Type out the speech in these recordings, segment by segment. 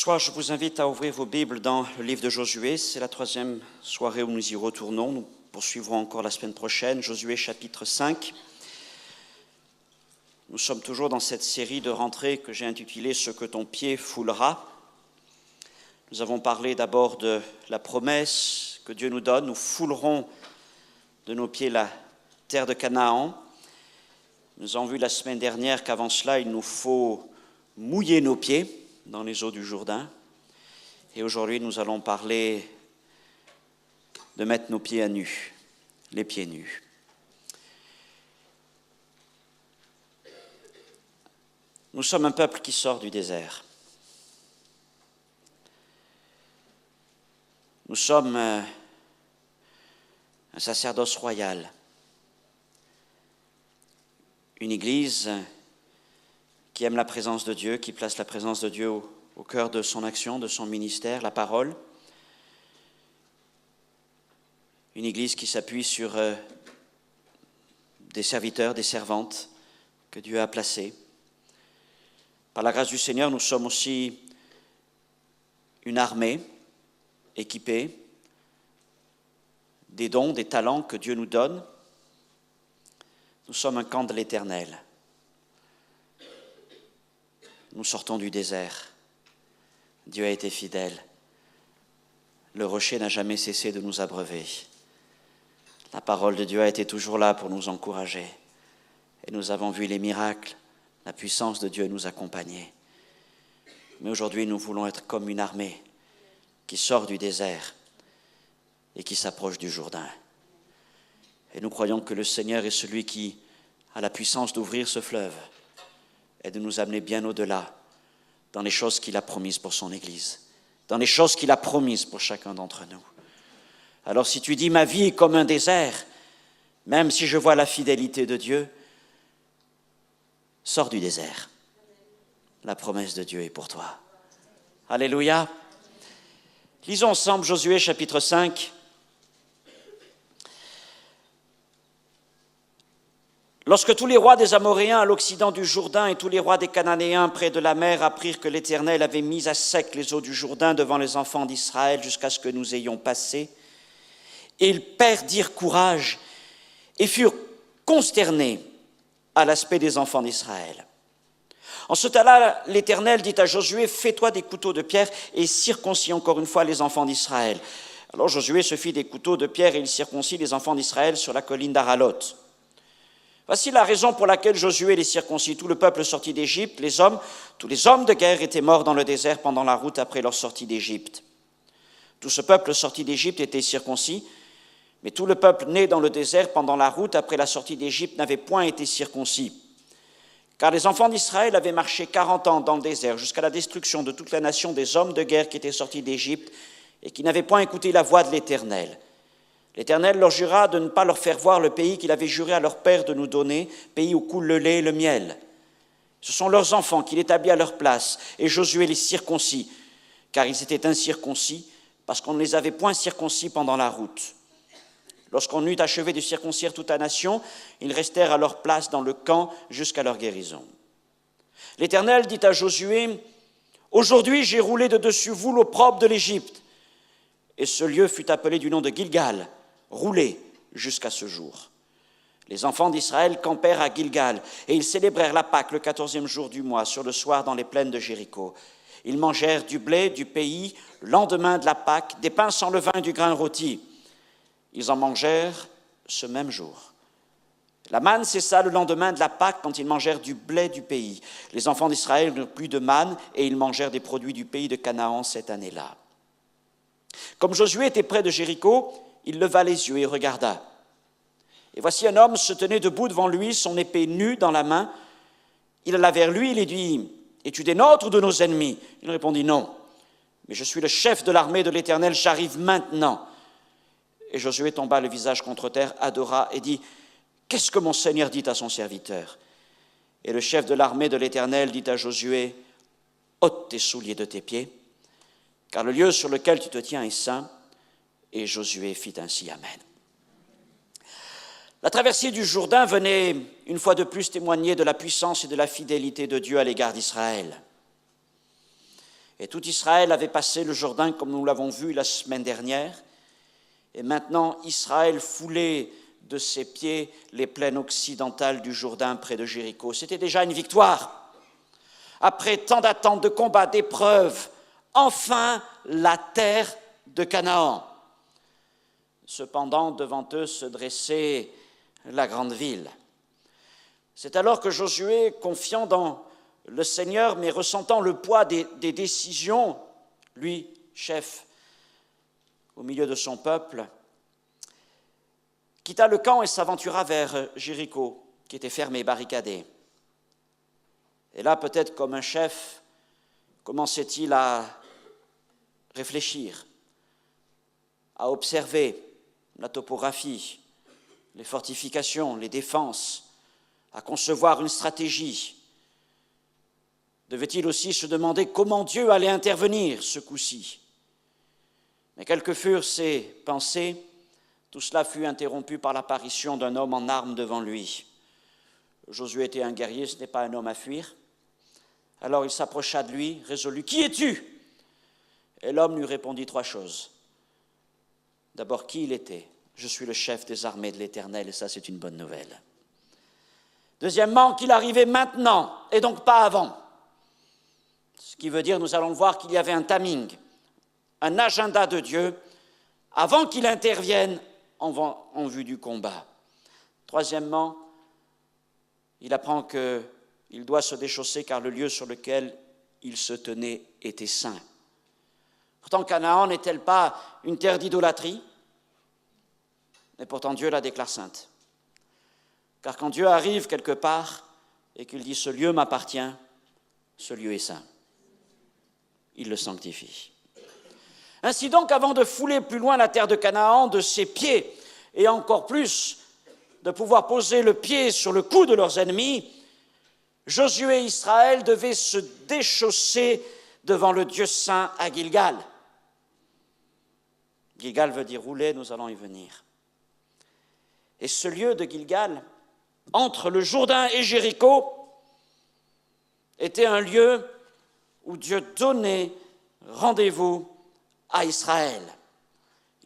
Ce soir, je vous invite à ouvrir vos Bibles dans le livre de Josué. C'est la troisième soirée où nous y retournons. Nous poursuivrons encore la semaine prochaine. Josué chapitre 5. Nous sommes toujours dans cette série de rentrées que j'ai intitulée « Ce que ton pied foulera ». Nous avons parlé d'abord de la promesse que Dieu nous donne. Nous foulerons de nos pieds la terre de Canaan. Nous avons vu la semaine dernière qu'avant cela, il nous faut mouiller nos pieds dans les eaux du Jourdain. Et aujourd'hui, nous allons parler de mettre nos pieds à nu, les pieds nus. Nous sommes un peuple qui sort du désert. Nous sommes un sacerdoce royal, une église qui aime la présence de Dieu, qui place la présence de Dieu au cœur de son action, de son ministère, la parole. Une église qui s'appuie sur des serviteurs, des servantes que Dieu a placés. Par la grâce du Seigneur, nous sommes aussi une armée équipée, des dons, des talents que Dieu nous donne. Nous sommes un camp de l'Éternel. Nous sortons du désert. Dieu a été fidèle. Le rocher n'a jamais cessé de nous abreuver. La parole de Dieu a été toujours là pour nous encourager. Et nous avons vu les miracles, la puissance de Dieu nous accompagner. Mais aujourd'hui, nous voulons être comme une armée qui sort du désert et qui s'approche du Jourdain. Et nous croyons que le Seigneur est celui qui a la puissance d'ouvrir ce fleuve et de nous amener bien au-delà dans les choses qu'il a promises pour son Église, dans les choses qu'il a promises pour chacun d'entre nous. Alors si tu dis « ma vie est comme un désert », même si je vois la fidélité de Dieu, sors du désert. La promesse de Dieu est pour toi. Alléluia. Lisons ensemble Josué chapitre 5. Lorsque tous les rois des Amoréens à l'occident du Jourdain et tous les rois des Cananéens près de la mer apprirent que l'Éternel avait mis à sec les eaux du Jourdain devant les enfants d'Israël jusqu'à ce que nous ayons passé, ils perdirent courage et furent consternés à l'aspect des enfants d'Israël. En ce temps-là, l'Éternel dit à Josué, « Fais-toi des couteaux de pierre et circoncis encore une fois les enfants d'Israël. » Alors Josué se fit des couteaux de pierre et il circoncit les enfants d'Israël sur la colline d'Aralot. Voici la raison pour laquelle Josué les circoncit. Tout le peuple sorti d'Égypte, tous les hommes de guerre étaient morts dans le désert pendant la route après leur sortie d'Égypte. Tout ce peuple sorti d'Égypte était circoncis, mais tout le peuple né dans le désert pendant la route après la sortie d'Égypte n'avait point été circoncis. Car les enfants d'Israël avaient marché 40 ans dans le désert jusqu'à la destruction de toute la nation des hommes de guerre qui étaient sortis d'Égypte et qui n'avaient point écouté la voix de l'Éternel. L'Éternel leur jura de ne pas leur faire voir le pays qu'il avait juré à leur père de nous donner, pays où coule le lait et le miel. Ce sont leurs enfants qu'il établit à leur place, et Josué les circoncit, car ils étaient incirconcis, parce qu'on ne les avait point circoncis pendant la route. Lorsqu'on eut achevé de circoncire toute la nation, ils restèrent à leur place dans le camp jusqu'à leur guérison. L'Éternel dit à Josué, « Aujourd'hui j'ai roulé de dessus vous l'opprobre de l'Égypte. » Et ce lieu fut appelé du nom de Gilgal, roulé jusqu'à ce jour. Les enfants d'Israël campèrent à Gilgal, et ils célébrèrent la Pâque le 14e jour du mois, sur le soir dans les plaines de Jéricho. Ils mangèrent du blé du pays, le lendemain de la Pâque, des pains sans levain et du grain rôti. Ils en mangèrent ce même jour. La manne cessa le lendemain de la Pâque quand ils mangèrent du blé du pays. Les enfants d'Israël n'eurent plus de manne, et ils mangèrent des produits du pays de Canaan cette année-là. Comme Josué était près de Jéricho, il leva les yeux et regarda. Et voici un homme se tenait debout devant lui, son épée nue dans la main. Il alla vers lui, il lui dit, « Es-tu des nôtres ou de nos ennemis ?» Il répondit, « Non, mais je suis le chef de l'armée de l'Éternel, j'arrive maintenant. » Et Josué tomba le visage contre terre, adora et dit, « Qu'est-ce que mon Seigneur dit à son serviteur ?» Et le chef de l'armée de l'Éternel dit à Josué, « Ôte tes souliers de tes pieds, car le lieu sur lequel tu te tiens est saint. » Et Josué fit ainsi. Amen. La traversée du Jourdain venait une fois de plus témoigner de la puissance et de la fidélité de Dieu à l'égard d'Israël. Et tout Israël avait passé le Jourdain, comme nous l'avons vu la semaine dernière. Et maintenant, Israël foulait de ses pieds les plaines occidentales du Jourdain près de Jéricho. C'était déjà une victoire. Après tant d'attentes, de combats, d'épreuves, enfin la terre de Canaan. Cependant, devant eux se dressait la grande ville. C'est alors que Josué, confiant dans le Seigneur, mais ressentant le poids des décisions, lui, chef, au milieu de son peuple, quitta le camp et s'aventura vers Jéricho, qui était fermé, barricadé. Et là, peut-être comme un chef, commençait-il à réfléchir, à observer la topographie, les fortifications, les défenses, à concevoir une stratégie. Devait-il aussi se demander comment Dieu allait intervenir ce coup-ci? Mais quelles que furent ses pensées, tout cela fut interrompu par l'apparition d'un homme en armes devant lui. Josué était un guerrier, ce n'est pas un homme à fuir. Alors il s'approcha de lui, résolu. « Qui es-tu » Et l'homme lui répondit 3 choses. D'abord, qui il était? Je suis le chef des armées de l'Éternel, et ça c'est une bonne nouvelle. Deuxièmement, qu'il arrivait maintenant, et donc pas avant. Ce qui veut dire, nous allons voir qu'il y avait un timing, un agenda de Dieu, avant qu'il intervienne en vue du combat. Troisièmement, il apprend qu'il doit se déchausser car le lieu sur lequel il se tenait était saint. Pourtant, Canaan n'est-elle pas une terre d'idolâtrie? Mais pourtant, Dieu la déclare sainte. Car quand Dieu arrive quelque part et qu'il dit « ce lieu m'appartient », ce lieu est saint. Il le sanctifie. Ainsi donc, avant de fouler plus loin la terre de Canaan de ses pieds, et encore plus de pouvoir poser le pied sur le cou de leurs ennemis, Josué et Israël devaient se déchausser devant le Dieu saint à Gilgal. Gilgal veut dire rouler, nous allons y venir. Et ce lieu de Gilgal, entre le Jourdain et Jéricho, était un lieu où Dieu donnait rendez-vous à Israël.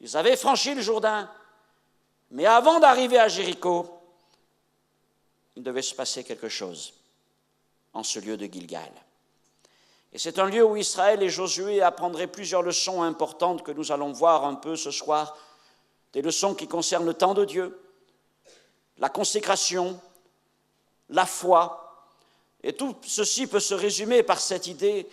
Ils avaient franchi le Jourdain, mais avant d'arriver à Jéricho, il devait se passer quelque chose en ce lieu de Gilgal. Et c'est un lieu où Israël et Josué apprendraient plusieurs leçons importantes que nous allons voir un peu ce soir, des leçons qui concernent le temps de Dieu, la consécration, la foi. Et tout ceci peut se résumer par cette idée,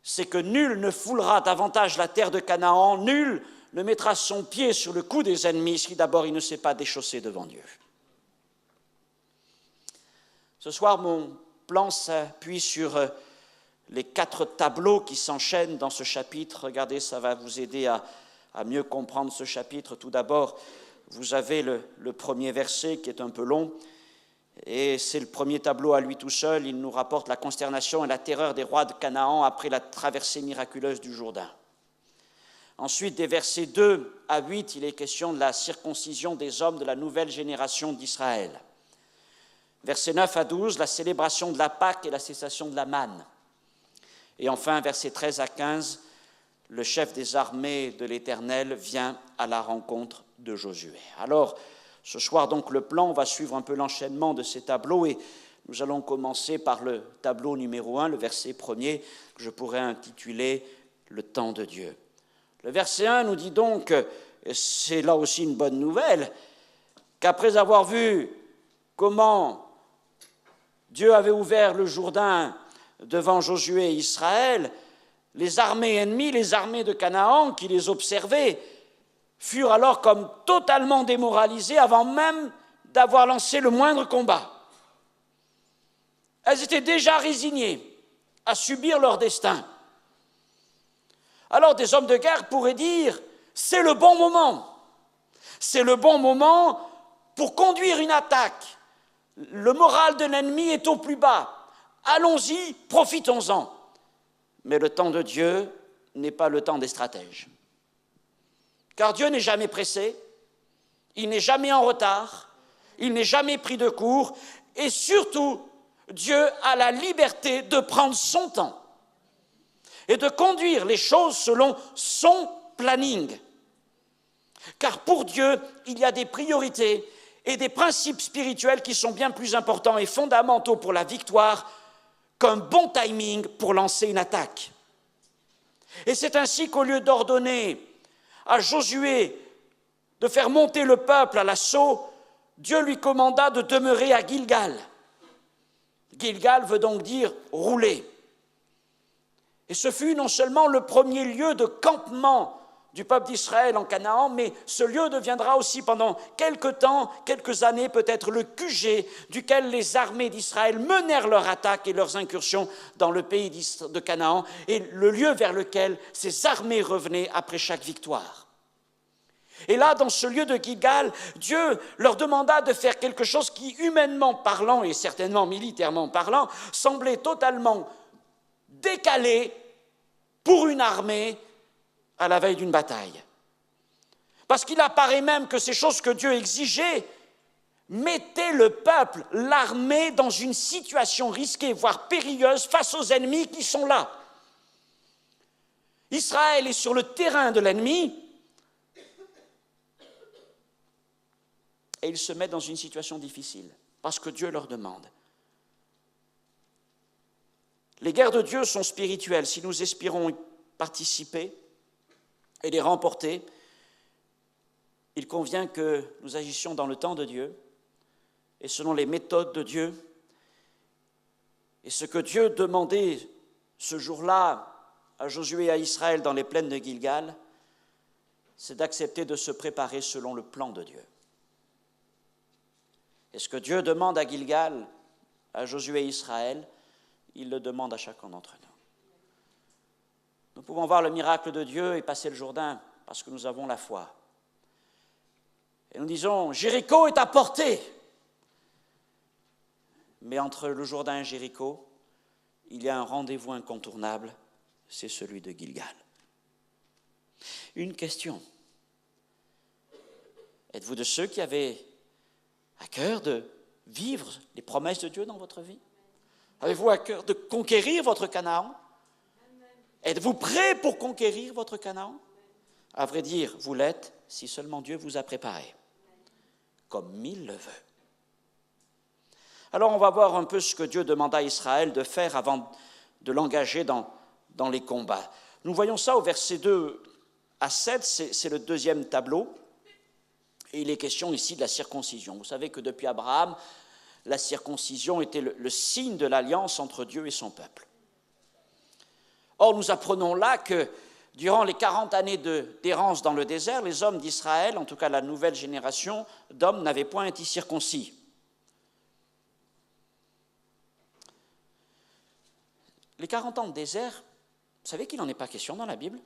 c'est que nul ne foulera davantage la terre de Canaan, nul ne mettra son pied sur le cou des ennemis si d'abord il ne s'est pas déchaussé devant Dieu. Ce soir, mon plan s'appuie sur les 4 tableaux qui s'enchaînent dans ce chapitre. Regardez, ça va vous aider à mieux comprendre ce chapitre. Tout d'abord, vous avez le premier verset qui est un peu long, et c'est le premier tableau à lui tout seul. Il nous rapporte la consternation et la terreur des rois de Canaan après la traversée miraculeuse du Jourdain. Ensuite, des versets 2 à 8, il est question de la circoncision des hommes de la nouvelle génération d'Israël. Versets 9 à 12, la célébration de la Pâque et la cessation de la manne. Et enfin, versets 13 à 15, le chef des armées de l'Éternel vient à la rencontre de Josué. Alors, ce soir, donc, le plan, on va suivre un peu l'enchaînement de ces tableaux et nous allons commencer par le tableau numéro 1, le verset 1er, que je pourrais intituler « Le temps de Dieu ». Le verset 1 nous dit donc, et c'est là aussi une bonne nouvelle, qu'après avoir vu comment Dieu avait ouvert le Jourdain devant Josué et Israël, les armées ennemies, les armées de Canaan qui les observaient, furent alors comme totalement démoralisées avant même d'avoir lancé le moindre combat. Elles étaient déjà résignées à subir leur destin. Alors des hommes de guerre pourraient dire, c'est le bon moment. C'est le bon moment pour conduire une attaque. Le moral de l'ennemi est au plus bas. Allons-y, profitons-en. Mais le temps de Dieu n'est pas le temps des stratèges. Car Dieu n'est jamais pressé, il n'est jamais en retard, il n'est jamais pris de court, et surtout, Dieu a la liberté de prendre son temps. et de conduire les choses selon son planning. Car pour Dieu, il y a des priorités et des principes spirituels qui sont bien plus importants et fondamentaux pour la victoire qu'un bon timing pour lancer une attaque. Et c'est ainsi qu'au lieu d'ordonner à Josué de faire monter le peuple à l'assaut, Dieu lui commanda de demeurer à Gilgal. Gilgal veut donc dire rouler. Et ce fut non seulement le premier lieu de campement du peuple d'Israël en Canaan, mais ce lieu deviendra aussi pendant quelque temps, quelques années peut-être, le QG duquel les armées d'Israël menèrent leur attaque et leurs incursions dans le pays de Canaan, et le lieu vers lequel ces armées revenaient après chaque victoire. Et là, dans ce lieu de Gilgal, Dieu leur demanda de faire quelque chose qui, humainement parlant et certainement militairement parlant, semblait totalement décalé pour une armée à la veille d'une bataille. Parce qu'il apparaît même que ces choses que Dieu exigeait mettaient le peuple, l'armée, dans une situation risquée, voire périlleuse, face aux ennemis qui sont là. Israël est sur le terrain de l'ennemi et il se met dans une situation difficile, parce que Dieu leur demande. Les guerres de Dieu sont spirituelles. Si nous espérons y participer et les remporter, il convient que nous agissions dans le temps de Dieu et selon les méthodes de Dieu. Et ce que Dieu demandait ce jour-là à Josué et à Israël dans les plaines de Gilgal, c'est d'accepter de se préparer selon le plan de Dieu. Et ce que Dieu demande à Gilgal, à Josué et Israël, il le demande à chacun d'entre nous. Nous pouvons voir le miracle de Dieu et passer le Jourdain parce que nous avons la foi. Et nous disons, Jéricho est à portée. Mais entre le Jourdain et Jéricho, il y a un rendez-vous incontournable, c'est celui de Gilgal. Une question. Êtes-vous de ceux qui avaient à cœur de vivre les promesses de Dieu dans votre vie? Avez-vous à cœur de conquérir votre Canaan? Êtes-vous prêt pour conquérir votre Canaan? À vrai dire, vous l'êtes si seulement Dieu vous a préparé, comme il le veut. Alors on va voir un peu ce que Dieu demanda à Israël de faire avant de l'engager dans les combats. Nous voyons ça au verset 2 à 7, c'est le deuxième tableau. Et il est question ici de la circoncision. Vous savez que depuis Abraham, la circoncision était le signe de l'alliance entre Dieu et son peuple. Or, nous apprenons là que durant les 40 années d'errance dans le désert, les hommes d'Israël, en tout cas la nouvelle génération d'hommes, n'avaient point été circoncis. Les 40 ans de désert, vous savez qu'il n'en est pas question dans la Bible?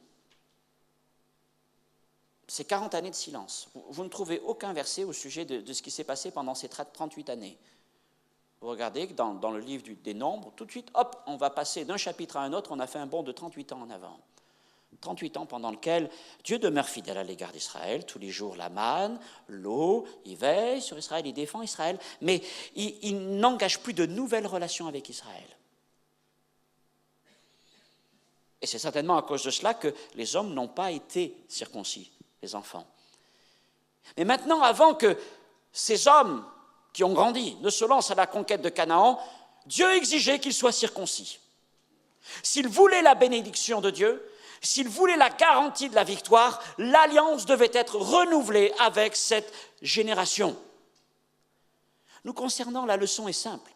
C'est 40 années de silence. Vous ne trouvez aucun verset au sujet de ce qui s'est passé pendant ces 38 années. Vous regardez que dans le livre des Nombres, tout de suite, hop, on va passer d'un chapitre à un autre, on a fait un bond de 38 ans en avant. 38 ans pendant lequel Dieu demeure fidèle à l'égard d'Israël, tous les jours la manne, l'eau, il veille sur Israël, il défend Israël, mais il n'engage plus de nouvelles relations avec Israël. Et c'est certainement à cause de cela que les hommes n'ont pas été circoncis, les enfants. Mais maintenant, avant que ces hommes qui ont grandi ne se lancent à la conquête de Canaan, Dieu exigeait qu'ils soient circoncis. S'ils voulaient la bénédiction de Dieu, s'ils voulaient la garantie de la victoire, l'alliance devait être renouvelée avec cette génération. Nous concernant, la leçon est simple.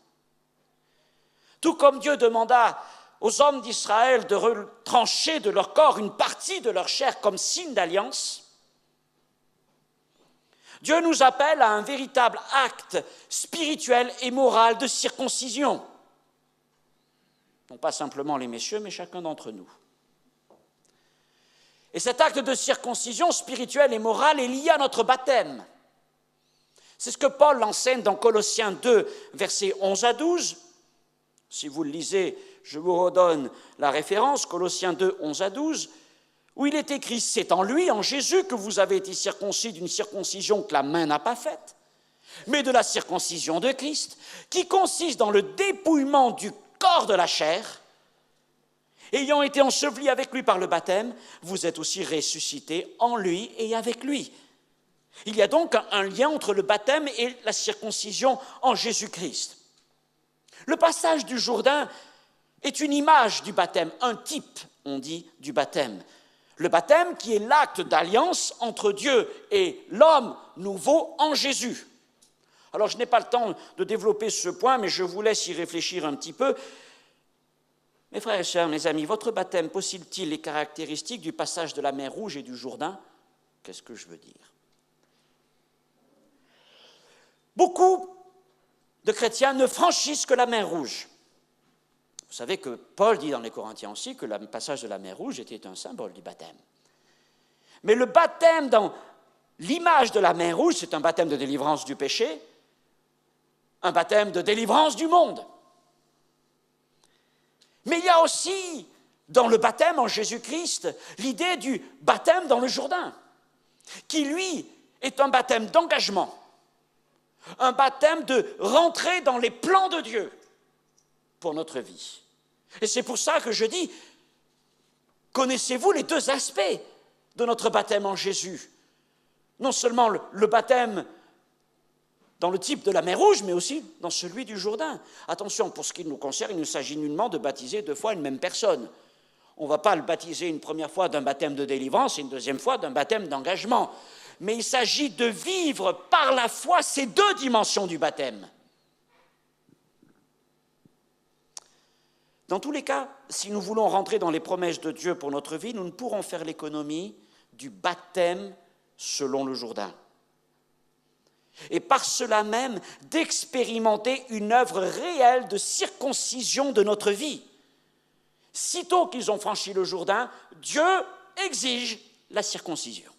Tout comme Dieu demanda aux hommes d'Israël de retrancher de leur corps une partie de leur chair comme signe d'alliance, Dieu nous appelle à un véritable acte spirituel et moral de circoncision. Non pas simplement les messieurs, mais chacun d'entre nous. Et cet acte de circoncision spirituelle et morale est lié à notre baptême. C'est ce que Paul enseigne dans Colossiens 2, versets 11 à 12. Si vous le lisez, je vous redonne la référence, Colossiens 2, 11 à 12, où il est écrit « C'est en lui, en Jésus, que vous avez été circoncis d'une circoncision que la main n'a pas faite, mais de la circoncision de Christ, qui consiste dans le dépouillement du corps de la chair ayant été ensevelis avec lui par le baptême, vous êtes aussi ressuscités en lui et avec lui. Il y a donc un lien entre le baptême et la circoncision en Jésus-Christ. Le passage du Jourdain est une image du baptême, un type, on dit, du baptême. Le baptême qui est l'acte d'alliance entre Dieu et l'homme nouveau en Jésus. Alors, je n'ai pas le temps de développer ce point, mais je vous laisse y réfléchir un petit peu. Mes frères et sœurs, mes amis, votre baptême possède-t-il les caractéristiques du passage de la mer Rouge et du Jourdain? Qu'est-ce que je veux dire? Beaucoup de chrétiens ne franchissent que la mer Rouge. Vous savez que Paul dit dans les Corinthiens aussi que le passage de la mer Rouge était un symbole du baptême. Mais le baptême dans l'image de la mer Rouge, c'est un baptême de délivrance du péché, un baptême de délivrance du monde. Mais il y a aussi, dans le baptême en Jésus-Christ, l'idée du baptême dans le Jourdain, qui, lui, est un baptême d'engagement, un baptême de rentrer dans les plans de Dieu pour notre vie. Et c'est pour ça que je dis, connaissez-vous les deux aspects de notre baptême en Jésus? Non seulement le baptême dans le type de la mer Rouge, mais aussi dans celui du Jourdain. Attention, pour ce qui nous concerne, il ne s'agit nullement de baptiser deux fois une même personne. On ne va pas le baptiser une première fois d'un baptême de délivrance et une deuxième fois d'un baptême d'engagement. Mais il s'agit de vivre par la foi ces deux dimensions du baptême. Dans tous les cas, si nous voulons rentrer dans les promesses de Dieu pour notre vie, nous ne pourrons faire l'économie du baptême selon le Jourdain. Et par cela même, d'expérimenter une œuvre réelle de circoncision de notre vie. Sitôt qu'ils ont franchi le Jourdain, Dieu exige la circoncision.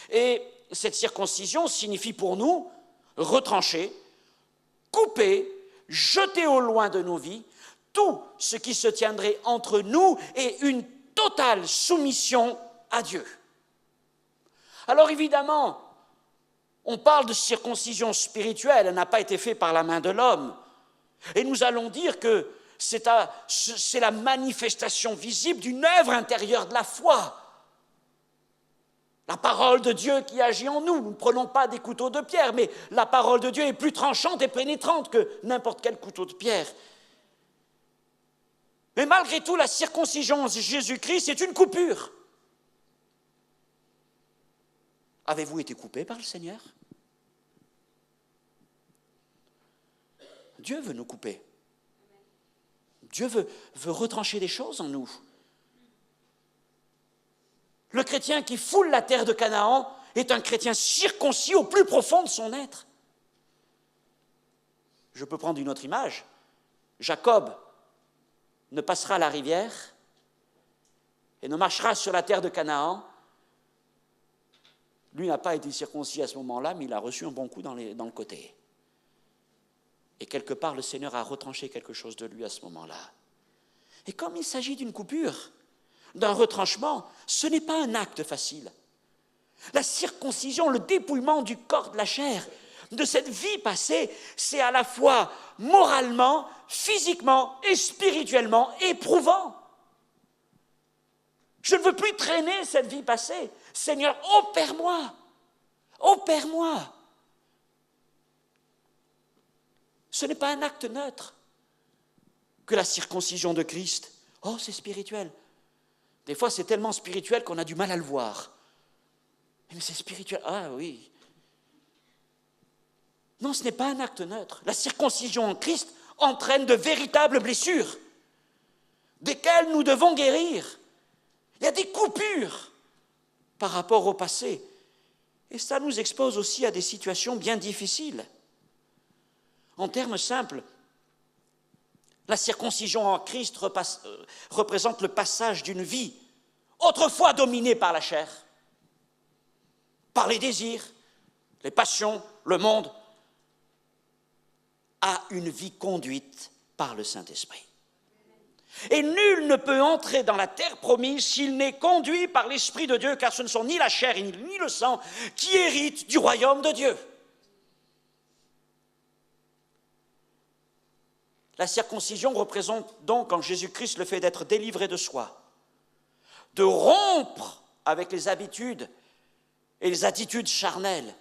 Et cette circoncision signifie pour nous retrancher, couper, jeter au loin de nos vies tout ce qui se tiendrait entre nous et une totale soumission à Dieu. Alors évidemment, on parle de circoncision spirituelle, elle n'a pas été faite par la main de l'homme. Et nous allons dire que c'est la manifestation visible d'une œuvre intérieure de la foi. La parole de Dieu qui agit en nous. Nous ne prenons pas des couteaux de pierre, mais la parole de Dieu est plus tranchante et pénétrante que n'importe quel couteau de pierre. Mais malgré tout, la circoncision en Jésus-Christ est une coupure. Avez-vous été coupé par le Seigneur? Dieu veut nous couper. Dieu veut retrancher des choses en nous. Le chrétien qui foule la terre de Canaan est un chrétien circoncis au plus profond de son être. Je peux prendre une autre image. Jacob ne passera la rivière et ne marchera sur la terre de Canaan. Lui n'a pas été circoncis à ce moment-là, mais il a reçu un bon coup dans le côté. Et quelque part, le Seigneur a retranché quelque chose de lui à ce moment-là. Et comme il s'agit d'une coupure, d'un retranchement, ce n'est pas un acte facile. La circoncision, le dépouillement du corps de la chair, de cette vie passée, c'est à la fois moralement, physiquement et spirituellement éprouvant. Je ne veux plus traîner cette vie passée. Seigneur, opère-moi, opère-moi. Ce n'est pas un acte neutre que la circoncision de Christ. Oh, c'est spirituel. Des fois, c'est tellement spirituel qu'on a du mal à le voir. Mais c'est spirituel. Ah oui. Non, ce n'est pas un acte neutre. La circoncision en Christ entraîne de véritables blessures, desquelles nous devons guérir. Il y a des coupures par rapport au passé. Et ça nous expose aussi à des situations bien difficiles. En termes simples, la circoncision en Christ représente le passage d'une vie autrefois dominée par la chair, par les désirs, les passions, le monde, à une vie conduite par le Saint-Esprit. Et nul ne peut entrer dans la terre promise s'il n'est conduit par l'Esprit de Dieu, car ce ne sont ni la chair ni le sang qui héritent du royaume de Dieu. La circoncision représente donc en Jésus-Christ le fait d'être délivré de soi, de rompre avec les habitudes et les attitudes charnelles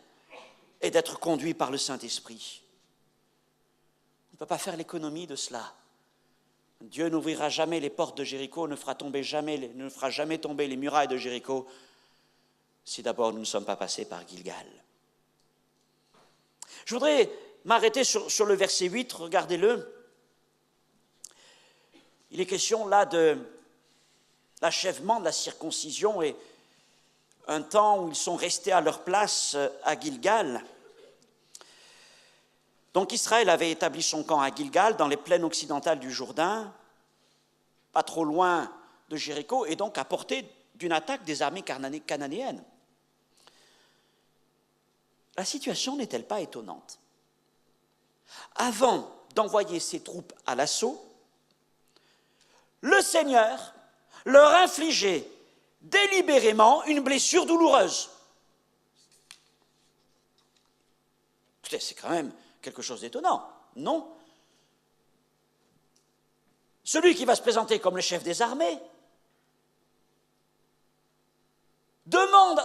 et d'être conduit par le Saint-Esprit. On ne peut pas faire l'économie de cela. Dieu n'ouvrira jamais les portes de Jéricho, ne fera jamais tomber les murailles de Jéricho si d'abord nous ne sommes pas passés par Gilgal. Je voudrais m'arrêter sur le verset 8, regardez-le. Il est question là de l'achèvement de la circoncision et un temps où ils sont restés à leur place à Gilgal. Donc Israël avait établi son camp à Gilgal, dans les plaines occidentales du Jourdain, pas trop loin de Jéricho, et donc à portée d'une attaque des armées cananéennes. La situation n'est-elle pas étonnante? Avant d'envoyer ses troupes à l'assaut, le Seigneur leur infligeait délibérément une blessure douloureuse. C'est quand même quelque chose d'étonnant, non? Celui qui va se présenter comme le chef des armées demande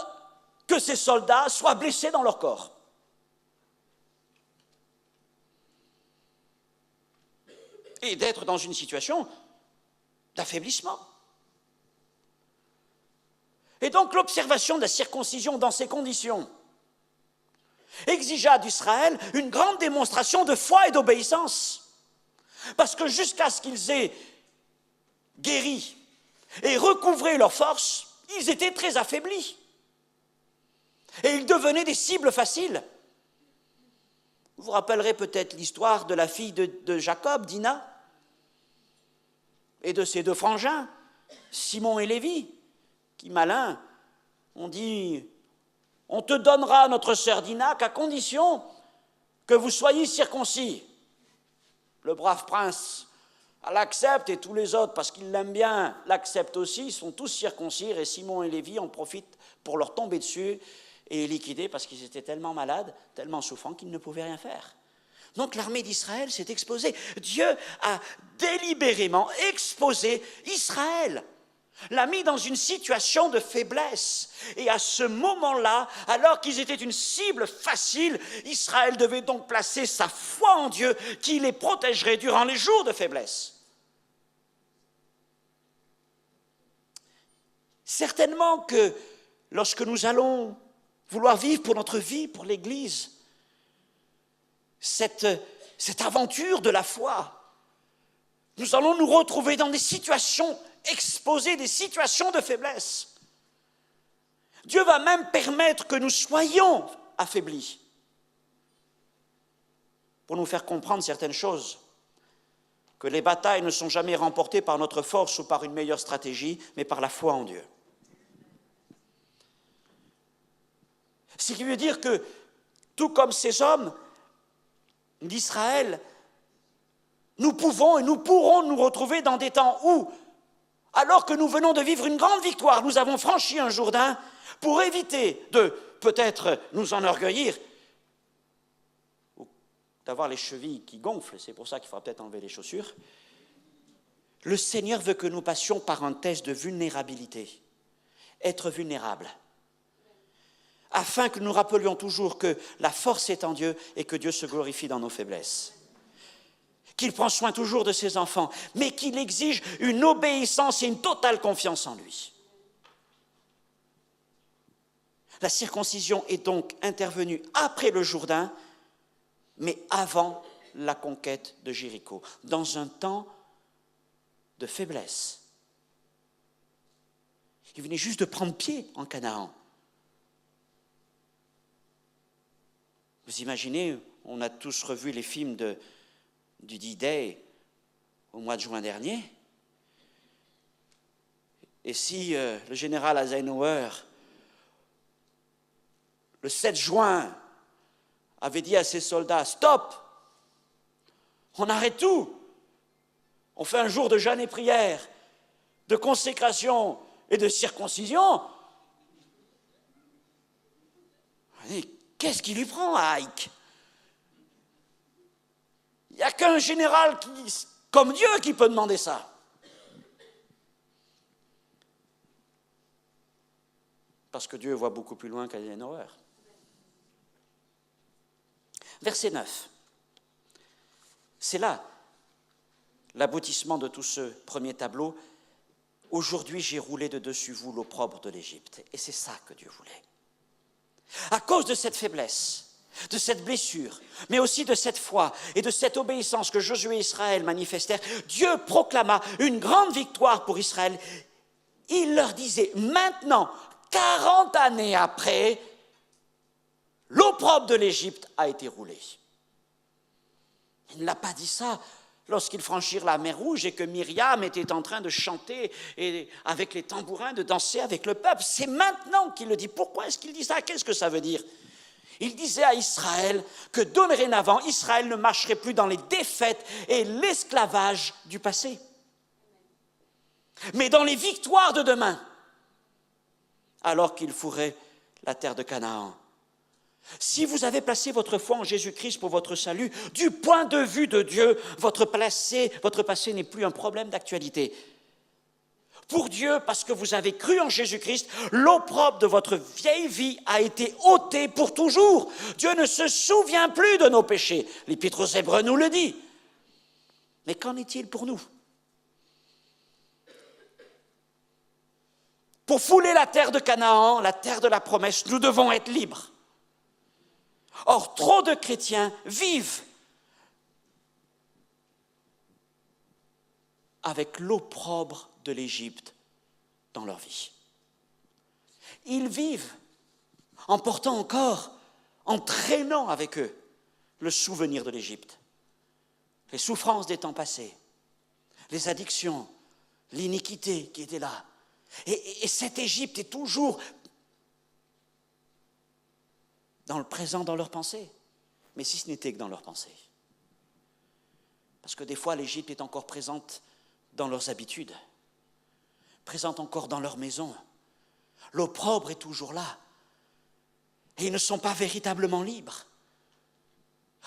que ses soldats soient blessés dans leur corps. Et d'être dans une situation d'affaiblissement. Et donc l'observation de la circoncision dans ces conditions exigea d'Israël une grande démonstration de foi et d'obéissance. Parce que jusqu'à ce qu'ils aient guéri et recouvré leur force, ils étaient très affaiblis. Et ils devenaient des cibles faciles. Vous vous rappellerez peut-être l'histoire de la fille de Jacob, Dina, et de ses deux frangins, Simon et Lévi, qui, malins, ont dit « On te donnera notre sœur Dina qu'à condition que vous soyez circoncis. » Le brave prince l'accepte et tous les autres, parce qu'ils l'aiment bien, l'acceptent aussi, ils sont tous circoncis et Simon et Lévi en profitent pour leur tomber dessus et les liquider parce qu'ils étaient tellement malades, tellement souffrants qu'ils ne pouvaient rien faire. Donc l'armée d'Israël s'est exposée. Dieu a délibérément exposé Israël, l'a mis dans une situation de faiblesse. Et à ce moment-là, alors qu'ils étaient une cible facile, Israël devait donc placer sa foi en Dieu qui les protégerait durant les jours de faiblesse. Certainement que lorsque nous allons vouloir vivre pour notre vie, pour l'Église, cette aventure de la foi, nous allons nous retrouver dans des situations exposées, des situations de faiblesse. Dieu va même permettre que nous soyons affaiblis pour nous faire comprendre certaines choses, que les batailles ne sont jamais remportées par notre force ou par une meilleure stratégie, mais par la foi en Dieu. Ce qui veut dire que, tout comme ces hommes d'Israël, nous pouvons et nous pourrons nous retrouver dans des temps où, alors que nous venons de vivre une grande victoire, nous avons franchi un Jourdain pour éviter de peut-être nous enorgueillir ou d'avoir les chevilles qui gonflent, c'est pour ça qu'il faudra peut-être enlever les chaussures. Le Seigneur veut que nous passions par un test de vulnérabilité, être vulnérable, afin que nous rappelions toujours que la force est en Dieu et que Dieu se glorifie dans nos faiblesses. Qu'il prend soin toujours de ses enfants, mais qu'il exige une obéissance et une totale confiance en lui. La circoncision est donc intervenue après le Jourdain, mais avant la conquête de Jéricho, dans un temps de faiblesse. Il venait juste de prendre pied en Canaan. Vous imaginez, on a tous revu les films du D-Day au mois de juin dernier. Et si le général Eisenhower, le 7 juin, avait dit à ses soldats « Stop, on arrête tout, on fait un jour de jeûne et prière, de consécration et de circoncision », qu'est-ce qui lui prend à Ike? Il n'y a qu'un général comme Dieu qui peut demander ça. Parce que Dieu voit beaucoup plus loin qu'Alien Horreur. Verset 9. C'est là l'aboutissement de tout ce premier tableau. Aujourd'hui, j'ai roulé de dessus vous l'opprobre de l'Égypte. Et c'est ça que Dieu voulait. À cause de cette faiblesse, de cette blessure, mais aussi de cette foi et de cette obéissance que Josué et Israël manifestèrent, Dieu proclama une grande victoire pour Israël. Il leur disait, maintenant, 40 années après, l'opprobre de l'Égypte a été roulé. Il ne l'a pas dit ça lorsqu'ils franchirent la mer Rouge et que Myriam était en train de chanter et avec les tambourins, de danser avec le peuple. C'est maintenant qu'il le dit. Pourquoi est-ce qu'il dit ça? Qu'est-ce que ça veut dire? Il disait à Israël que dorénavant, Israël ne marcherait plus dans les défaites et l'esclavage du passé, mais dans les victoires de demain, alors qu'il fourait la terre de Canaan. Si vous avez placé votre foi en Jésus-Christ pour votre salut, du point de vue de Dieu, votre passé n'est plus un problème d'actualité. Pour Dieu, parce que vous avez cru en Jésus-Christ, l'opprobre de votre vieille vie a été ôté pour toujours. Dieu ne se souvient plus de nos péchés. L'Épître aux Hébreux nous le dit. Mais qu'en est-il pour nous? Pour fouler la terre de Canaan, la terre de la promesse, nous devons être libres. Or, trop de chrétiens vivent avec l'opprobre de l'Égypte dans leur vie. Ils vivent en portant encore, en traînant avec eux le souvenir de l'Égypte, les souffrances des temps passés, les addictions, l'iniquité qui était là. Et cette Égypte est toujours dans le présent, dans leurs pensées. Mais si ce n'était que dans leurs pensées. Parce que des fois, l'Égypte est encore présente dans leurs habitudes, présente encore dans leur maison. L'opprobre est toujours là. Et ils ne sont pas véritablement libres.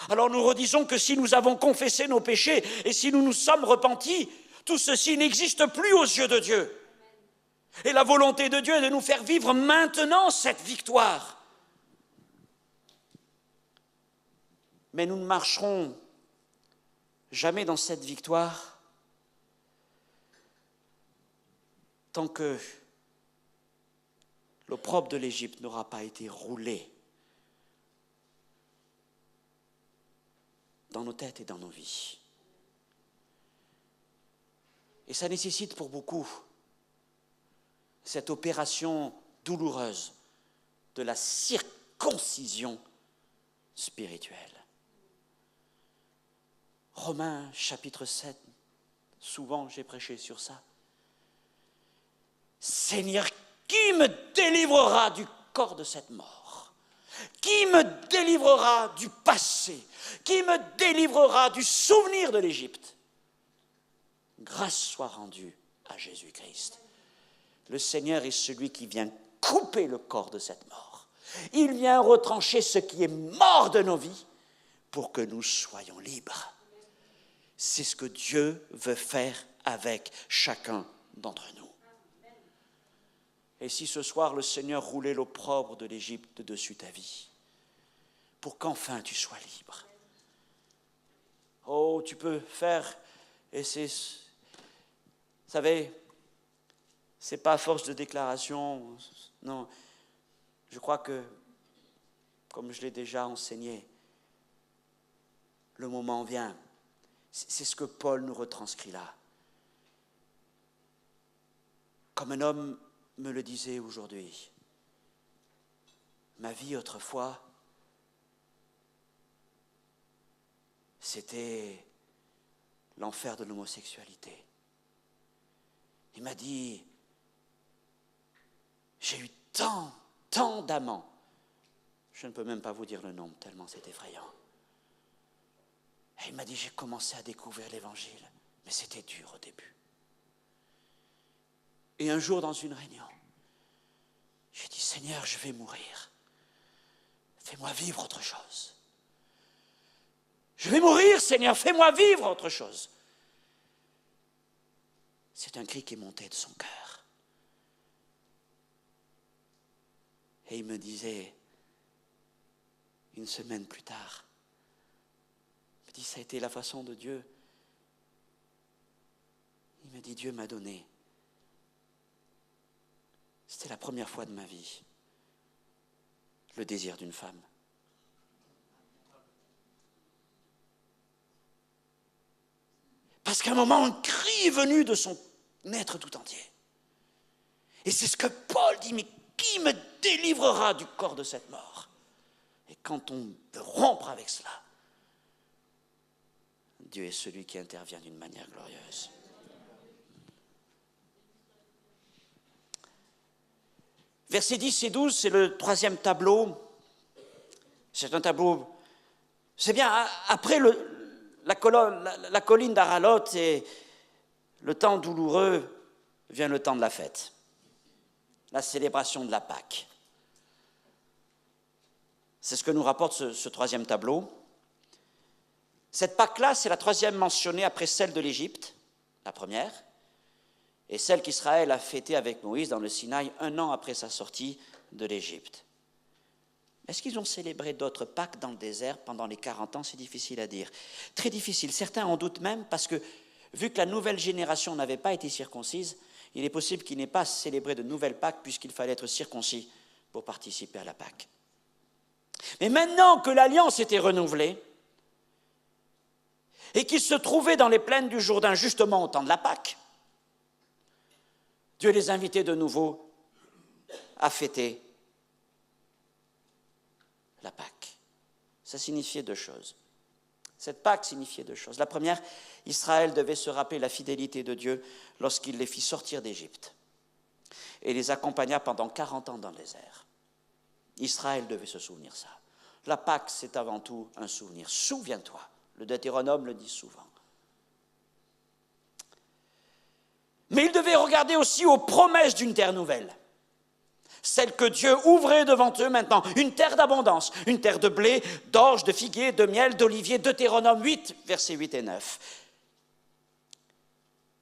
Alors nous redisons que si nous avons confessé nos péchés et si nous nous sommes repentis, tout ceci n'existe plus aux yeux de Dieu. Et la volonté de Dieu est de nous faire vivre maintenant cette victoire. Mais nous ne marcherons jamais dans cette victoire tant que l'opprobre de l'Égypte n'aura pas été roulé dans nos têtes et dans nos vies. Et ça nécessite pour beaucoup cette opération douloureuse de la circoncision spirituelle. Romains chapitre 7, souvent j'ai prêché sur ça. Seigneur, qui me délivrera du corps de cette mort? Qui me délivrera du passé? Qui me délivrera du souvenir de l'Égypte? Grâce soit rendue à Jésus-Christ. Le Seigneur est celui qui vient couper le corps de cette mort. Il vient retrancher ce qui est mort de nos vies pour que nous soyons libres. C'est ce que Dieu veut faire avec chacun d'entre nous. Et si ce soir le Seigneur roulait l'opprobre de l'Égypte de dessus ta vie, pour qu'enfin tu sois libre. Oh, tu peux faire, et c'est, vous savez, c'est pas à force de déclaration, non. Je crois que, comme je l'ai déjà enseigné, le moment vient. C'est ce que Paul nous retranscrit là. Comme un homme me le disait aujourd'hui, ma vie autrefois, c'était l'enfer de l'homosexualité. Il m'a dit, j'ai eu tant d'amants. Je ne peux même pas vous dire le nombre, tellement c'est effrayant. Et il m'a dit, j'ai commencé à découvrir l'Évangile, mais c'était dur au début. Et un jour, dans une réunion, j'ai dit, Seigneur, je vais mourir. Fais-moi vivre autre chose. Je vais mourir, Seigneur, fais-moi vivre autre chose. C'est un cri qui est monté de son cœur. Et il me disait, une semaine plus tard, il me dit, ça a été la façon de Dieu. Il me dit, Dieu m'a donné. C'était la première fois de ma vie, le désir d'une femme. Parce qu'à un moment, un cri est venu de son être tout entier. Et c'est ce que Paul dit, mais qui me délivrera du corps de cette mort? Et quand on peut rompre avec cela, Dieu est celui qui intervient d'une manière glorieuse. Versets 10 et 12, c'est le troisième tableau. C'est un tableau, c'est bien, après la colline d'Aralot et le temps douloureux, vient le temps de la fête, la célébration de la Pâque. C'est ce que nous rapporte ce troisième tableau. Cette Pâque-là, c'est la troisième mentionnée après celle de l'Égypte, la première, et celle qu'Israël a fêtée avec Moïse dans le Sinaï 1 an après sa sortie de l'Égypte. Est-ce qu'ils ont célébré d'autres Pâques dans le désert pendant les 40 ans? C'est difficile à dire. Très difficile. Certains en doutent même parce que, vu que la nouvelle génération n'avait pas été circoncise, il est possible qu'ils n'aient pas célébré de nouvelles Pâques puisqu'il fallait être circoncis pour participer à la Pâque. Mais maintenant que l'alliance était renouvelée et qu'ils se trouvaient dans les plaines du Jourdain justement au temps de la Pâque, Dieu les invitait de nouveau à fêter la Pâque. Ça signifiait deux choses. Cette Pâque signifiait deux choses. La première, Israël devait se rappeler la fidélité de Dieu lorsqu'il les fit sortir d'Égypte et les accompagna pendant 40 ans dans le désert. Israël devait se souvenir ça. La Pâque, c'est avant tout un souvenir. Souviens-toi. Le Deutéronome le dit souvent. Mais ils devaient regarder aussi aux promesses d'une terre nouvelle. Celle que Dieu ouvrait devant eux maintenant, une terre d'abondance, une terre de blé, d'orge, de figuier, de miel, d'olivier, Deutéronome 8, versets 8 et 9.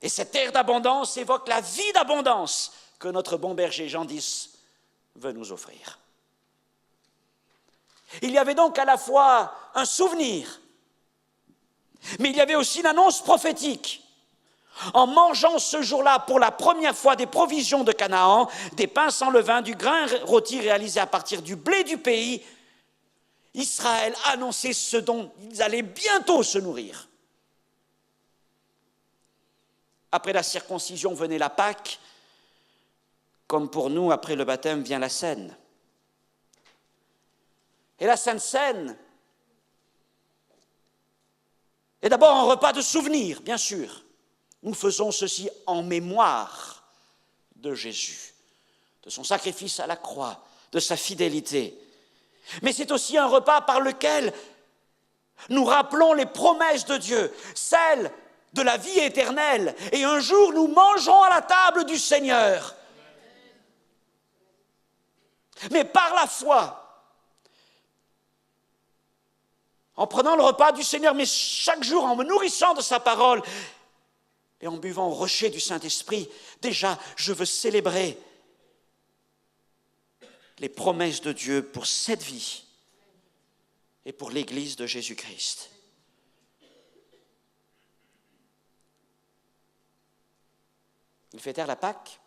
Et cette terre d'abondance évoque la vie d'abondance que notre bon berger Jean X veut nous offrir. Il y avait donc à la fois un souvenir, mais il y avait aussi une annonce prophétique. En mangeant ce jour-là pour la première fois des provisions de Canaan, des pains sans levain, du grain rôti réalisé à partir du blé du pays, Israël annonçait ce dont ils allaient bientôt se nourrir. Après la circoncision venait la Pâque, comme pour nous, après le baptême vient la Seine. Et la Sainte Seine est d'abord un repas de souvenirs, bien sûr. Nous faisons ceci en mémoire de Jésus, de son sacrifice à la croix, de sa fidélité. Mais c'est aussi un repas par lequel nous rappelons les promesses de Dieu, celles de la vie éternelle. Et un jour, nous mangerons à la table du Seigneur. Mais par la foi, en prenant le repas du Seigneur, mais chaque jour en me nourrissant de sa parole, et en buvant au rocher du Saint-Esprit, déjà, je veux célébrer les promesses de Dieu pour cette vie et pour l'Église de Jésus-Christ. Ils fêtèrent la Pâque,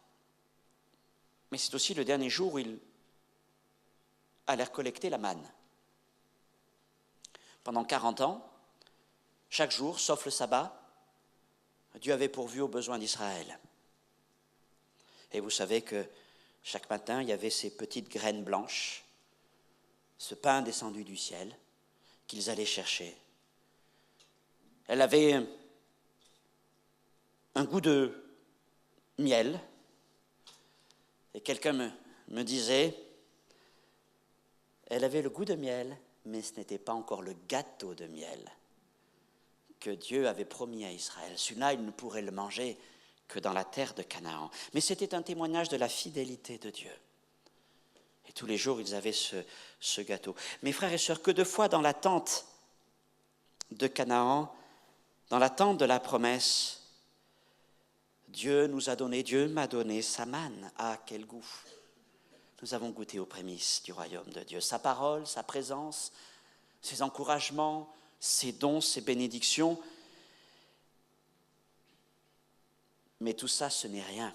mais c'est aussi le dernier jour où ils allèrent collecter la manne. Pendant 40 ans, chaque jour, sauf le sabbat, Dieu avait pourvu aux besoins d'Israël. Et vous savez que chaque matin, il y avait ces petites graines blanches, ce pain descendu du ciel, qu'ils allaient chercher. Elle avait un goût de miel. Et quelqu'un me disait, elle avait le goût de miel, mais ce n'était pas encore le gâteau de miel que Dieu avait promis à Israël. Celui-là, il ne pourrait le manger que dans la terre de Canaan. Mais c'était un témoignage de la fidélité de Dieu. Et tous les jours, ils avaient ce gâteau. Mes frères et sœurs, que de fois dans l'attente de Canaan, dans l'attente de la promesse, Dieu m'a donné sa manne. Ah, quel goût! Nous avons goûté aux prémices du royaume de Dieu. Sa parole, sa présence, ses encouragements, ses dons, ses bénédictions. Mais tout ça, ce n'est rien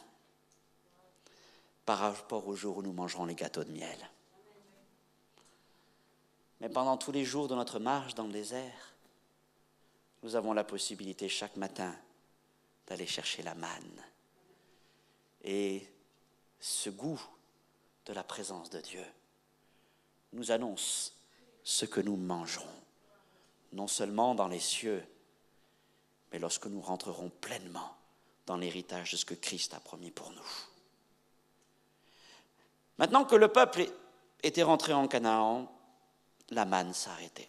par rapport au jour où nous mangerons les gâteaux de miel. Mais pendant tous les jours de notre marche dans le désert, nous avons la possibilité chaque matin d'aller chercher la manne. Et ce goût de la présence de Dieu nous annonce ce que nous mangerons, non seulement dans les cieux, mais lorsque nous rentrerons pleinement dans l'héritage de ce que Christ a promis pour nous. Maintenant que le peuple était rentré en Canaan, la manne s'arrêtait.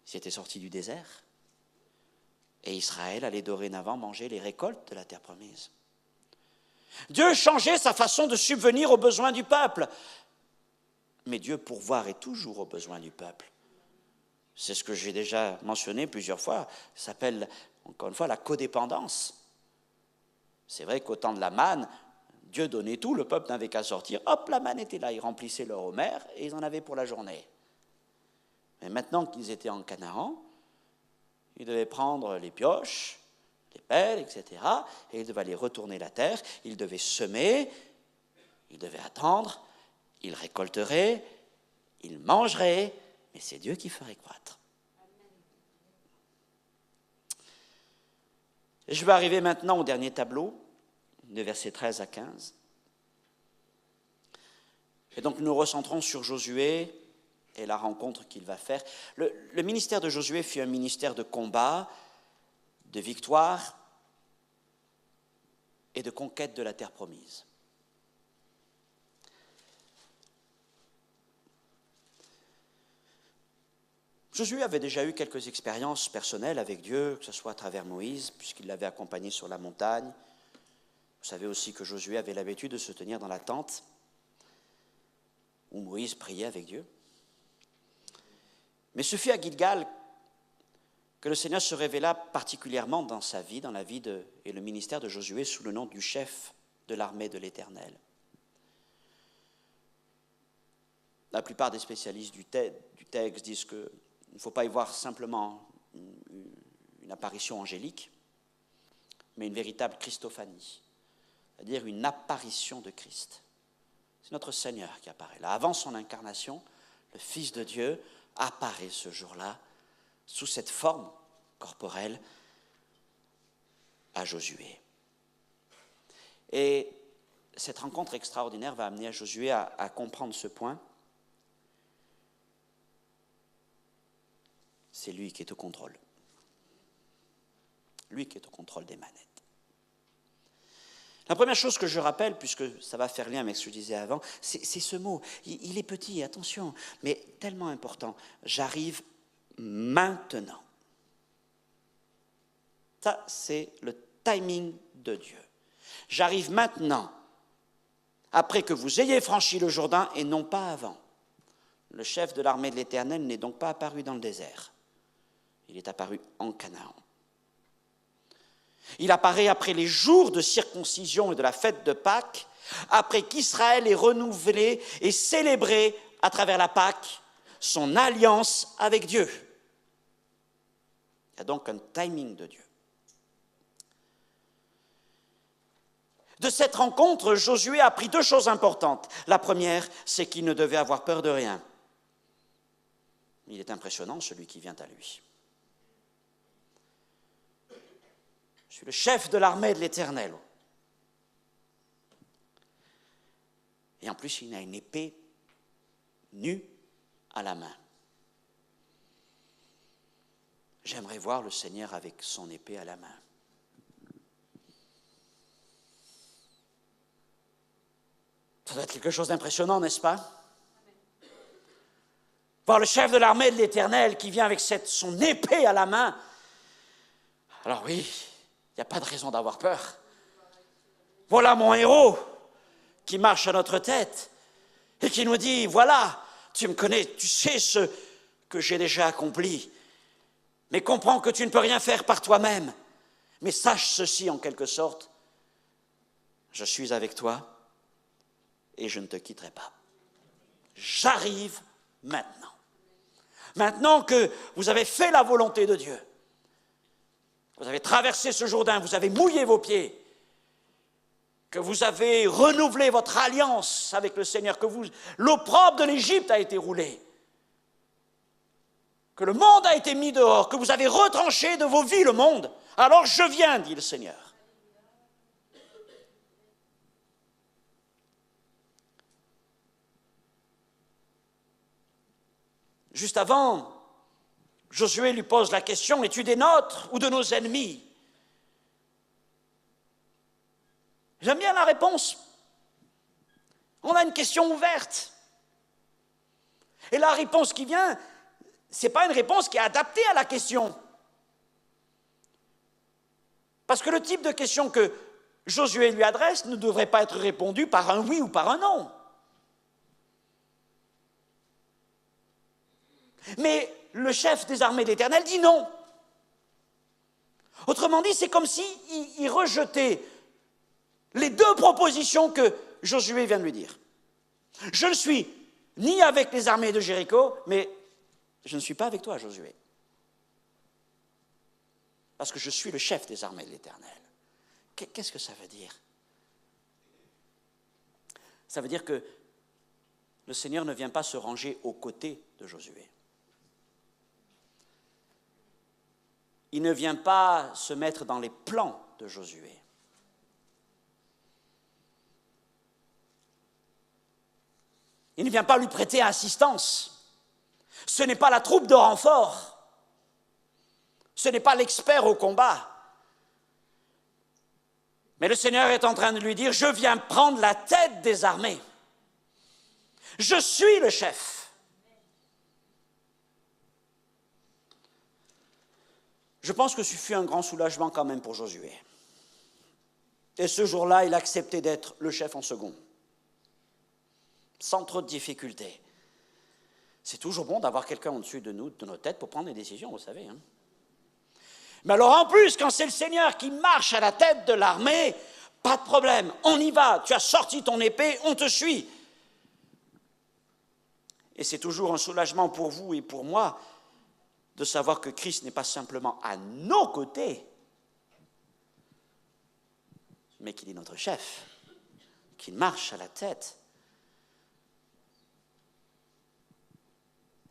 Ils étaient sortis du désert et Israël allait dorénavant manger les récoltes de la terre promise. Dieu changeait sa façon de subvenir aux besoins du peuple. Mais Dieu pourvoirait toujours aux besoins du peuple. C'est ce que j'ai déjà mentionné plusieurs fois. Ça s'appelle, encore une fois, la codépendance. C'est vrai qu'au temps de la manne, Dieu donnait tout, le peuple n'avait qu'à sortir. Hop, la manne était là, ils remplissaient leur homer et ils en avaient pour la journée. Mais maintenant qu'ils étaient en Canaan, ils devaient prendre les pioches, les pelles, etc. Et ils devaient aller retourner la terre, ils devaient semer, ils devaient attendre, ils récolteraient, ils mangeraient, mais c'est Dieu qui ferait croître. Et je vais arriver maintenant au dernier tableau, de versets 13 à 15. Et donc nous recentrons sur Josué et la rencontre qu'il va faire. Le ministère de Josué fut un ministère de combat, de victoire et de conquête de la terre promise. Josué avait déjà eu quelques expériences personnelles avec Dieu, que ce soit à travers Moïse, puisqu'il l'avait accompagné sur la montagne. Vous savez aussi que Josué avait l'habitude de se tenir dans la tente où Moïse priait avec Dieu. Mais ce fut à Gilgal que le Seigneur se révéla particulièrement dans sa vie, dans la vie et le ministère de Josué sous le nom du chef de l'armée de l'Éternel. La plupart des spécialistes du texte disent qu'il ne faut pas y voir simplement une apparition angélique, mais une véritable Christophanie, c'est-à-dire une apparition de Christ. C'est notre Seigneur qui apparaît là. Avant son incarnation, le Fils de Dieu apparaît ce jour-là sous cette forme corporelle à Josué. Et cette rencontre extraordinaire va amener à Josué à comprendre ce point. C'est lui qui est au contrôle. Lui qui est au contrôle des manettes. La première chose que je rappelle, puisque ça va faire lien avec ce que je disais avant, c'est ce mot. Il est petit, attention, mais tellement important. J'arrive maintenant. Ça, c'est le timing de Dieu. J'arrive maintenant, après que vous ayez franchi le Jourdain et non pas avant. Le chef de l'armée de l'Éternel n'est donc pas apparu dans le désert. Il est apparu en Canaan. Il apparaît après les jours de circoncision et de la fête de Pâques, après qu'Israël ait renouvelé et célébré à travers la Pâque son alliance avec Dieu. Il y a donc un timing de Dieu. De cette rencontre, Josué a appris deux choses importantes. La première, c'est qu'il ne devait avoir peur de rien. Il est impressionnant, celui qui vient à lui. Je suis le chef de l'armée de l'Éternel. Et en plus, il a une épée nue à la main. J'aimerais voir le Seigneur avec son épée à la main. Ça doit être quelque chose d'impressionnant, n'est-ce pas? Voir le chef de l'armée de l'Éternel qui vient avec son épée à la main. Alors oui, il n'y a pas de raison d'avoir peur. Voilà mon héros qui marche à notre tête et qui nous dit, voilà, tu me connais, tu sais que j'ai déjà accompli. Mais comprends que tu ne peux rien faire par toi-même. Mais sache ceci en quelque sorte, je suis avec toi et je ne te quitterai pas. J'arrive maintenant. Maintenant que vous avez fait la volonté de Dieu, vous avez traversé ce Jourdain, vous avez mouillé vos pieds, que vous avez renouvelé votre alliance avec le Seigneur, que l'opprobre de l'Égypte a été roulé, que le monde a été mis dehors, que vous avez retranché de vos vies le monde, alors je viens, dit le Seigneur. Juste avant, Josué lui pose la question, es-tu des nôtres ou de nos ennemis? J'aime bien la réponse. On a une question ouverte. Et la réponse qui vient, ce n'est pas une réponse qui est adaptée à la question. Parce que le type de question que Josué lui adresse ne devrait pas être répondu par un oui ou par un non. Mais le chef des armées de l'Éternel dit non. Autrement dit, c'est comme s'il rejetait les deux propositions que Josué vient de lui dire. Je ne suis ni avec les armées de Jéricho, mais je ne suis pas avec toi, Josué. Parce que je suis le chef des armées de l'Éternel. Qu'est-ce que ça veut dire? Ça veut dire que le Seigneur ne vient pas se ranger aux côtés de Josué. Il ne vient pas se mettre dans les plans de Josué. Il ne vient pas lui prêter assistance. Ce n'est pas la troupe de renfort. Ce n'est pas l'expert au combat. Mais le Seigneur est en train de lui dire, je viens prendre la tête des armées. Je suis le chef. Je pense que ce fut un grand soulagement quand même pour Josué. Et ce jour-là, il a accepté d'être le chef en second. Sans trop de difficultés. C'est toujours bon d'avoir quelqu'un au-dessus de nous, de nos têtes, pour prendre des décisions, vous savez. Hein. Mais alors en plus, quand c'est le Seigneur qui marche à la tête de l'armée, pas de problème, on y va, tu as sorti ton épée, on te suit. Et c'est toujours un soulagement pour vous et pour moi de savoir que Christ n'est pas simplement à nos côtés, mais qu'il est notre chef, qu'il marche à la tête.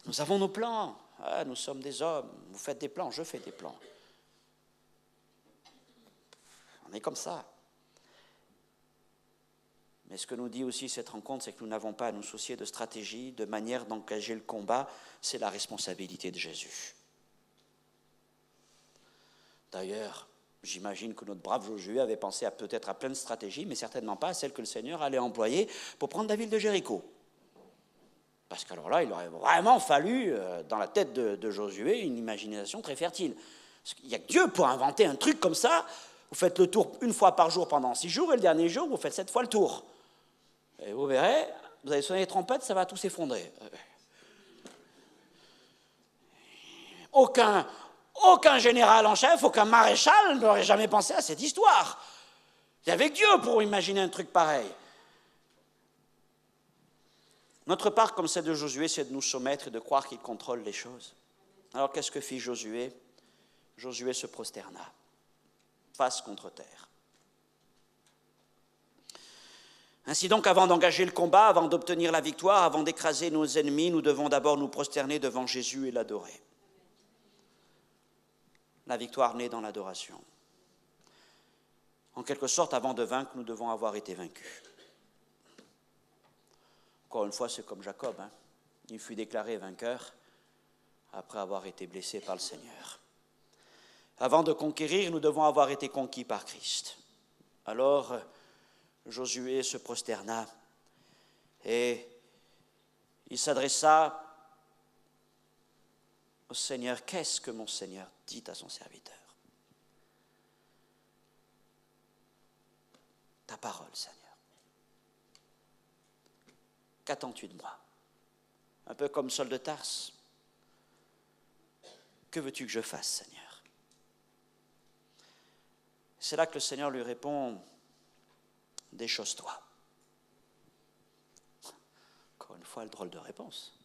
Nous avons nos plans. Ah, nous sommes des hommes. Vous faites des plans, je fais des plans. On est comme ça. Mais ce que nous dit aussi cette rencontre, c'est que nous n'avons pas à nous soucier de stratégie, de manière d'engager le combat. C'est la responsabilité de Jésus. D'ailleurs, j'imagine que notre brave Josué avait pensé peut-être à plein de stratégies, mais certainement pas à celle que le Seigneur allait employer pour prendre la ville de Jéricho. Parce qu'alors là, il aurait vraiment fallu, dans la tête de Josué, une imagination très fertile. Il n'y a que Dieu pour inventer un truc comme ça. Vous faites le tour une fois par jour pendant 6 jours, et le dernier jour, vous faites 7 fois le tour. Et vous verrez, vous allez sonner les trompettes, ça va tout s'effondrer. Aucun général en chef, aucun maréchal n'aurait jamais pensé à cette histoire. Il y avait que Dieu pour imaginer un truc pareil. Notre part, comme celle de Josué, c'est de nous soumettre et de croire qu'il contrôle les choses. Alors qu'est-ce que fit Josué? Josué se prosterna, face contre terre. Ainsi donc, avant d'engager le combat, avant d'obtenir la victoire, avant d'écraser nos ennemis, nous devons d'abord nous prosterner devant Jésus et l'adorer. La victoire naît dans l'adoration. En quelque sorte, avant de vaincre, nous devons avoir été vaincus. Encore une fois, c'est comme Jacob. Hein. Il fut déclaré vainqueur après avoir été blessé par le Seigneur. Avant de conquérir, nous devons avoir été conquis par Christ. Alors, Josué se prosterna et il s'adressa au Seigneur. Qu'est-ce que mon Seigneur dit à son serviteur? Ta parole, Seigneur. Qu'attends-tu de moi? Un peu comme Saul de Tarse. que veux-tu que je fasse, Seigneur? C'est là que le Seigneur lui répond, déchausse-toi. Encore une fois, le drôle de réponse.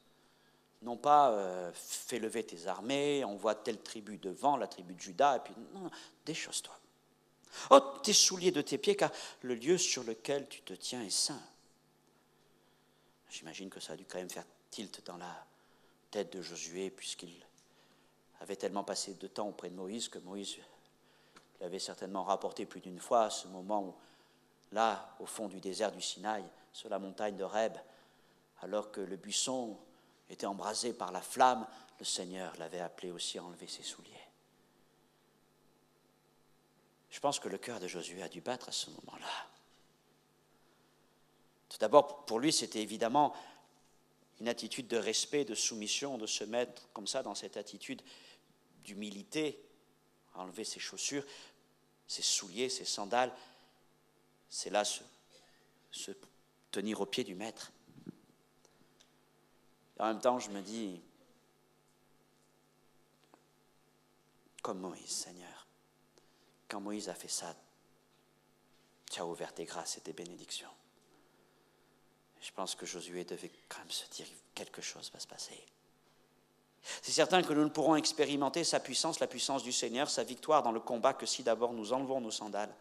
Non pas fais lever tes armées, envoie telle tribu devant, la tribu de Juda, et puis non, déchausse-toi. Ôte tes souliers de tes pieds, car le lieu sur lequel tu te tiens est saint. J'imagine que ça a dû quand même faire tilt dans la tête de Josué, puisqu'il avait tellement passé de temps auprès de Moïse que Moïse lui avait certainement rapporté plus d'une fois ce moment où, là, au fond du désert du Sinaï, sur la montagne d'Horeb, alors que le buisson était embrasé par la flamme, le Seigneur l'avait appelé aussi à enlever ses souliers. Je pense que le cœur de Josué a dû battre à ce moment-là. Tout d'abord, pour lui, c'était évidemment une attitude de respect, de soumission, de se mettre comme ça dans cette attitude d'humilité, à enlever ses chaussures, ses souliers, ses sandales. C'est là se tenir au pied du maître. Et en même temps, je me dis, comme Moïse, Seigneur, quand Moïse a fait ça, tu as ouvert tes grâces et tes bénédictions. Je pense que Josué devait quand même se dire quelque chose va se passer. C'est certain que nous ne pourrons expérimenter sa puissance, la puissance du Seigneur, sa victoire dans le combat que si d'abord nous enlevons nos sandales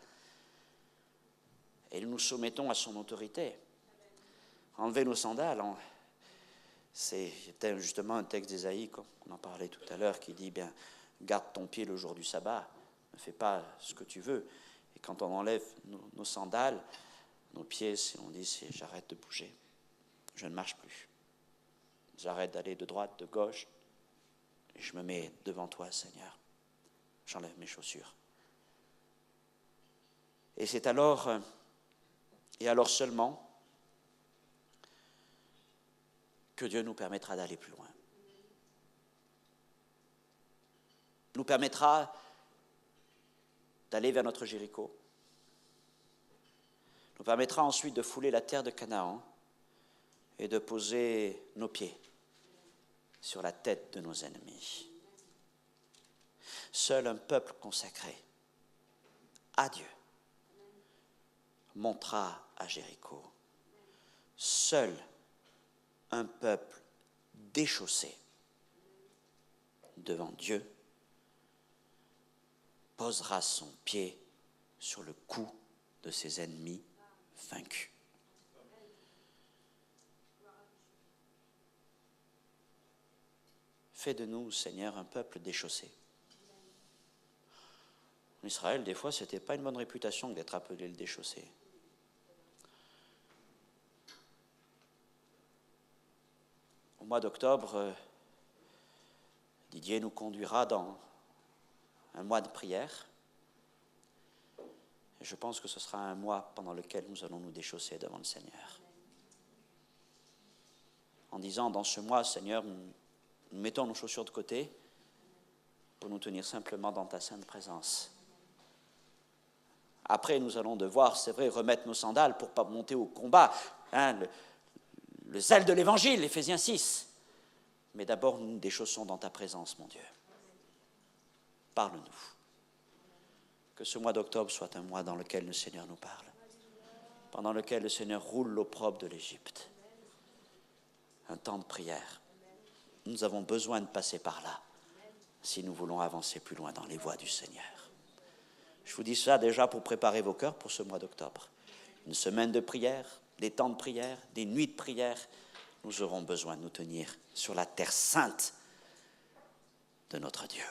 et nous nous soumettons à son autorité. Enlever nos sandales, c'était justement un texte d'Ésaïe, comme on en parlait tout à l'heure, qui dit bien, garde ton pied le jour du sabbat, ne fais pas ce que tu veux. Et quand on enlève nos sandales, nos pieds, on dit, j'arrête de bouger, je ne marche plus. J'arrête d'aller de droite, de gauche, et je me mets devant toi, Seigneur. J'enlève mes chaussures. Et c'est alors, et alors seulement, que Dieu nous permettra d'aller plus loin. Nous permettra d'aller vers notre Jéricho. Nous permettra ensuite de fouler la terre de Canaan et de poser nos pieds sur la tête de nos ennemis. Seul un peuple consacré à Dieu montera à Jéricho. Seul un peuple déchaussé devant Dieu posera son pied sur le cou de ses ennemis vaincus. Fais de nous, Seigneur, un peuple déchaussé. En Israël, des fois, ce n'était pas une bonne réputation d'être appelé le déchaussé. Au mois d'octobre, Didier nous conduira dans un mois de prière. Et je pense que ce sera un mois pendant lequel nous allons nous déchausser devant le Seigneur. En disant, dans ce mois, Seigneur, nous mettons nos chaussures de côté pour nous tenir simplement dans ta sainte présence. Après, nous allons devoir, c'est vrai, remettre nos sandales pour ne pas monter au combat. Le zèle de l'Évangile, Éphésiens 6. Mais d'abord, nous nous déchaussons dans ta présence, mon Dieu. Parle-nous. Que ce mois d'octobre soit un mois dans lequel le Seigneur nous parle. Pendant lequel le Seigneur roule l'opprobre de l'Égypte. Un temps de prière. Nous avons besoin de passer par là si nous voulons avancer plus loin dans les voies du Seigneur. Je vous dis ça déjà pour préparer vos cœurs pour ce mois d'octobre. Une semaine de prière, des temps de prière, des nuits de prière. Nous aurons besoin de nous tenir sur la terre sainte de notre Dieu.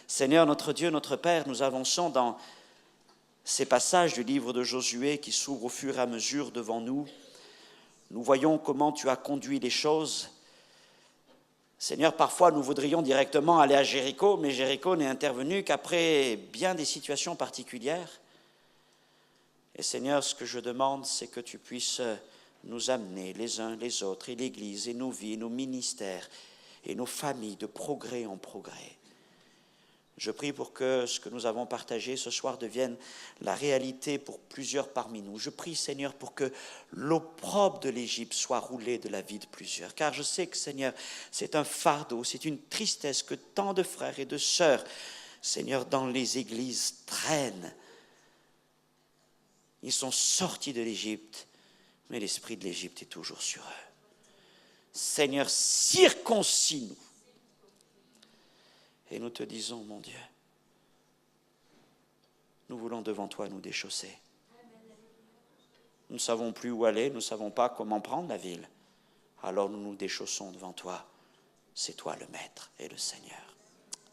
Seigneur, notre Dieu, notre Père, nous avançons dans ces passages du livre de Josué qui s'ouvrent au fur et à mesure devant nous. Nous voyons comment tu as conduit les choses. Seigneur, parfois nous voudrions directement aller à Jéricho, mais Jéricho n'est intervenu qu'après bien des situations particulières. Et Seigneur, ce que je demande, c'est que tu puisses nous amener les uns les autres, et l'Église, et nos vies, et nos ministères, et nos familles, de progrès en progrès, Je prie pour que ce que nous avons partagé ce soir devienne la réalité pour plusieurs parmi nous. Je prie, Seigneur, pour que l'opprobre de l'Égypte soit roulé de la vie de plusieurs. Car je sais que, Seigneur, c'est un fardeau, c'est une tristesse que tant de frères et de sœurs, Seigneur, dans les églises traînent. Ils sont sortis de l'Égypte, mais l'esprit de l'Égypte est toujours sur eux. Seigneur, circoncis-nous. Et nous te disons, mon Dieu, nous voulons devant toi nous déchausser. Nous ne savons plus où aller, nous ne savons pas comment prendre la ville. Alors nous nous déchaussons devant toi. C'est toi le Maître et le Seigneur.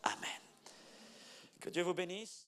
Amen. Que Dieu vous bénisse.